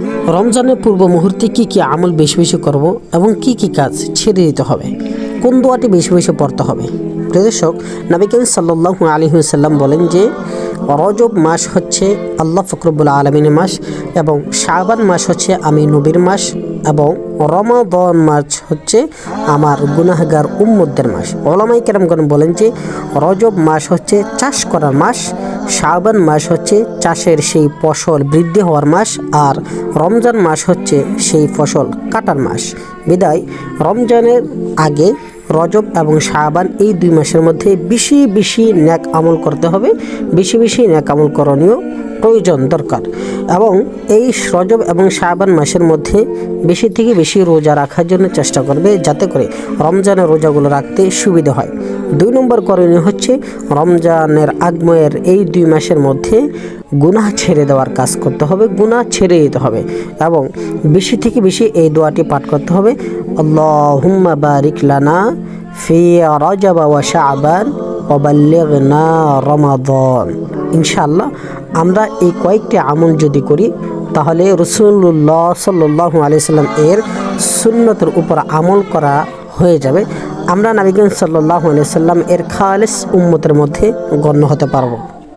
রমজানের পূর্ব মুহূর্তে কি কি আমল বেশি বেশি করব এবং কি কি কাজ ছেড়ে দিতে হবে, কোন দোয়াটি বেশি বেশি পড়তে হবে। প্রিয় দর্শক, নবী করিম সাল্লাল্লাহু আলাইহি ওয়াসাল্লাম বলেন যে রজব মাস হচ্ছে আল্লাহ পাক রব্বুল আলামিনের মাস এবং শাবান মাস হচ্ছে আমি নবীর মাস এবং রমাদান মাস হচ্ছে আমার গুনাহগার উম্মতদের মাস। উলামায়ে কেরামগণ বলেন যে রজব মাস হচ্ছে চাষ করার মাস, শাবান মাস হচ্ছে চাষের সেই ফসল বৃদ্ধি হওয়ার মাস, আর রমজান মাস হচ্ছে সেই ফসল কাটার মাস। বিদায় রমজানের আগে রজব এবং শাবান এই 2 মাসের মধ্যে বেশি বেশি নেক আমল করতে হবে, বেশি বেশি নেক আমল করণীয় প্রয়োজন দরকার। এবং এই রজব এবং শাবান মাসের মধ্যে বেশি থেকে বেশি রোজা রাখার জন্য চেষ্টা করবে, যাতে করে রমজানের রোজাগুলো রাখতে সুবিধা হয়। 2 নম্বর করণীয় হচ্ছে রমজানের আগময়ের এই 2 মাসের মধ্যে গুনাহ ছেড়ে দেওয়ার কাজ করতে হবে, গুনাহ ছেড়ে দিতে হবে এবং বেশি থেকে বেশি এই দোয়াটি পাঠ করতে হবে, আল্লাহুম্মা বারিক লানা ফি রজব ওয়া শাবান ওয়া বাল্লিগনা রমাদান। ইনশাআল্লাহ আমরা এই কয়েকটি আমল যদি করি তাহলে রাসূলুল্লাহ সাল্লাল্লাহু আলাইহি সাল্লাম এর সুন্নতের উপর আমল করা হয়ে যাবে। আমরা নবী করিম সাল্লাল্লাহু আলাইহি সাল্লাম এর খালিস উম্মতের মধ্যে গণ্য হতে পারবো।